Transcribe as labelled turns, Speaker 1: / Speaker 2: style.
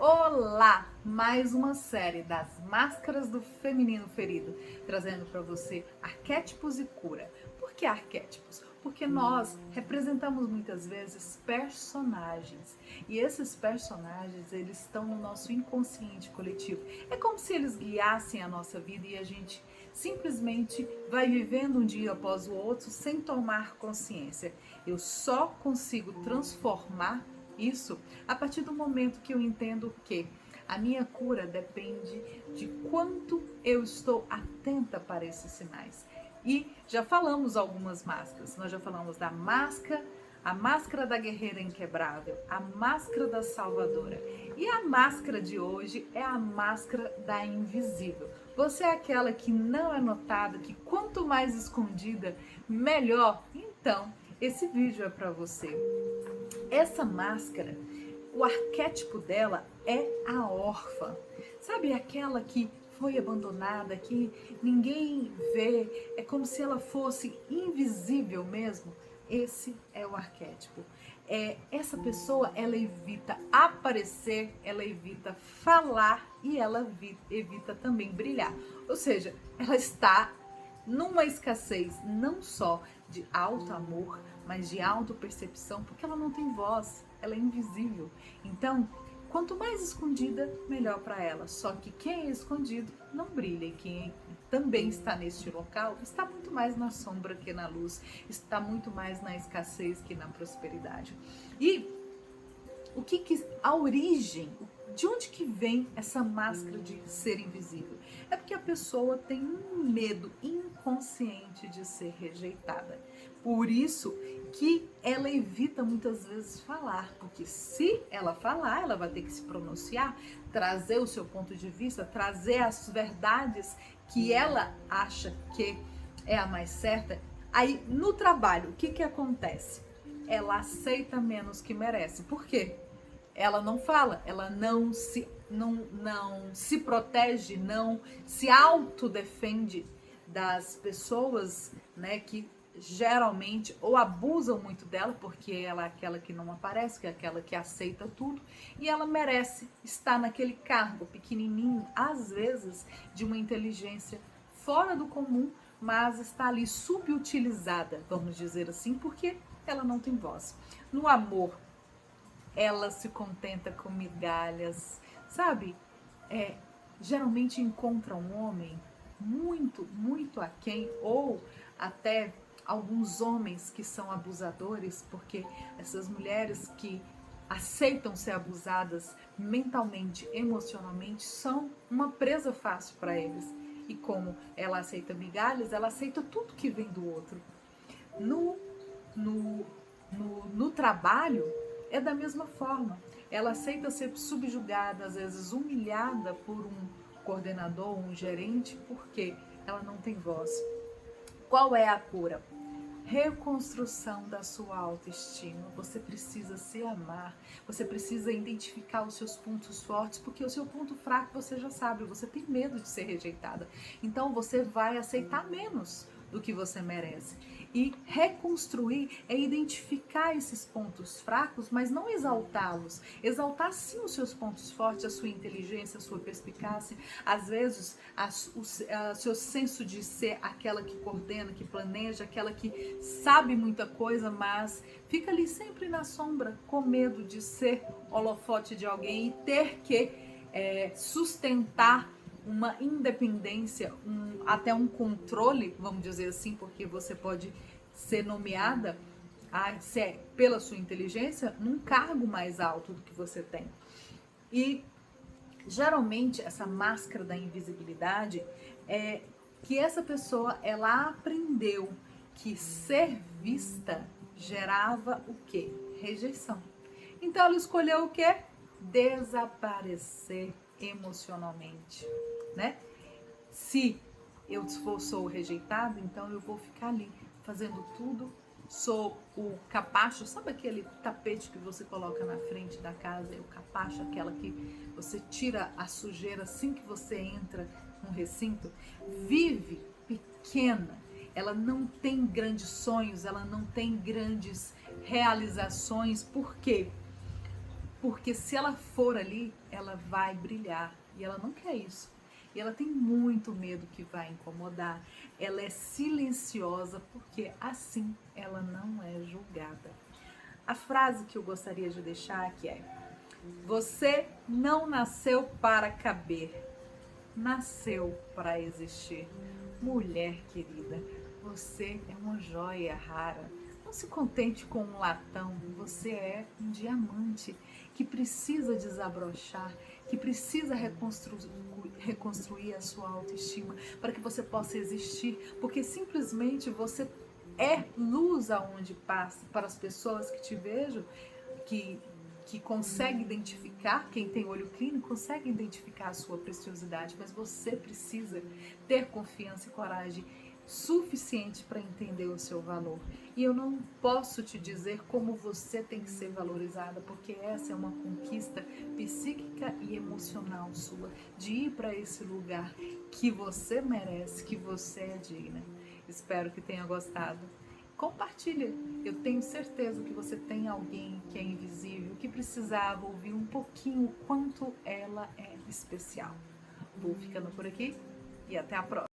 Speaker 1: Olá! Mais uma série das Máscaras do Feminino Ferido, trazendo para você arquétipos e cura. Por que arquétipos? Porque nós representamos muitas vezes personagens, e esses personagens, eles estão no nosso inconsciente coletivo. É como se eles guiassem a nossa vida e a gente simplesmente vai vivendo um dia após o outro sem tomar consciência. Eu só consigo transformar isso a partir do momento que eu entendo que a minha cura depende de quanto eu estou atenta para esses sinais. E já falamos algumas máscaras. Nós já falamos da máscara, a máscara da guerreira inquebrável, a máscara da salvadora. E a máscara de hoje é a máscara da invisível. Você é aquela que não é notada, que quanto mais escondida, melhor. Então, esse vídeo é para você. Essa máscara, o arquétipo dela é a órfã. Sabe aquela que foi abandonada, que ninguém vê, é como se ela fosse invisível mesmo? Esse é o arquétipo. Essa pessoa, ela evita aparecer, ela evita falar e ela evita também brilhar. Ou seja, ela está numa escassez não só de alto amor, mas de autopercepção, porque ela não tem voz, ela é invisível. Então, quanto mais escondida, melhor para ela. Só que quem é escondido não brilha, e quem também está neste local está muito mais na sombra que na luz, está muito mais na escassez que na prosperidade. E a origem, de onde que vem essa máscara de ser invisível? É porque a pessoa tem um medo inconsciente de ser rejeitada. Por isso que ela evita muitas vezes falar, porque se ela falar, ela vai ter que se pronunciar, trazer o seu ponto de vista, trazer as verdades que ela acha que é a mais certa. Aí no trabalho, o que acontece? Ela aceita menos que merece. Por quê? Ela não fala, ela não se protege, não se autodefende das pessoas, né, que geralmente ou abusam muito dela, porque ela é aquela que não aparece, que é aquela que aceita tudo, e ela merece estar naquele cargo pequenininho, às vezes de uma inteligência fora do comum, mas está ali subutilizada, vamos dizer assim, porque ela não tem voz. No amor, ela se contenta com migalhas, sabe? É, Geralmente encontra um homem muito aquém, ou até alguns homens que são abusadores, porque essas mulheres que aceitam ser abusadas mentalmente, emocionalmente, são uma presa fácil para eles. E como ela aceita migalhas, ela aceita tudo que vem do outro. No, no, no trabalho, é da mesma forma. Ela aceita ser subjugada, às vezes humilhada por um coordenador, um gerente, porque ela não tem voz. Qual é a cura? Reconstrução da sua autoestima. Você precisa se amar, você precisa identificar os seus pontos fortes, porque o seu ponto fraco você já sabe, você tem medo de ser rejeitada. Então você vai aceitar menos do que você merece. E reconstruir é identificar esses pontos fracos, mas não exaltá-los. Exaltar sim os seus pontos fortes, a sua inteligência, a sua perspicácia, às vezes o seu senso de ser aquela que coordena, que planeja, aquela que sabe muita coisa, mas fica ali sempre na sombra, com medo de ser holofote de alguém e ter que sustentar uma independência, até um controle, vamos dizer assim, porque você pode ser nomeada pela sua inteligência num cargo mais alto do que você tem. E geralmente essa máscara da invisibilidade é que essa pessoa, ela aprendeu que ser vista gerava o quê? Rejeição. Então ela escolheu o quê? Desaparecer emocionalmente, né? Se eu sou rejeitado, então eu vou ficar ali fazendo tudo, sou o capacho, sabe aquele tapete que você coloca na frente da casa, é o capacho, aquela que você tira a sujeira assim que você entra no recinto? Vive pequena, ela não tem grandes sonhos, ela não tem grandes realizações. Por quê? porque se ela for ali, ela vai brilhar, e ela não quer isso. E ela tem muito medo que vai incomodar. Ela é silenciosa porque assim ela não é julgada. A frase que eu gostaria de deixar aqui é: você não nasceu para caber, nasceu para existir. Mulher querida, você é uma joia rara. Não se contente com um latão, você é um diamante que precisa desabrochar, que precisa reconstruir a sua autoestima para que você possa existir, porque simplesmente você é luz aonde passa. Para as pessoas que te vejam, que consegue identificar, quem tem olho clínico consegue identificar a sua preciosidade, mas você precisa ter confiança e coragem suficiente para entender o seu valor. E eu não posso te dizer como você tem que ser valorizada, porque essa é uma conquista psíquica e emocional sua, de ir para esse lugar que você merece, que você é digna. Espero que tenha gostado. Compartilha. Eu tenho certeza que você tem alguém que é invisível, que precisava ouvir um pouquinho o quanto ela é especial. Vou ficando por aqui e até a próxima.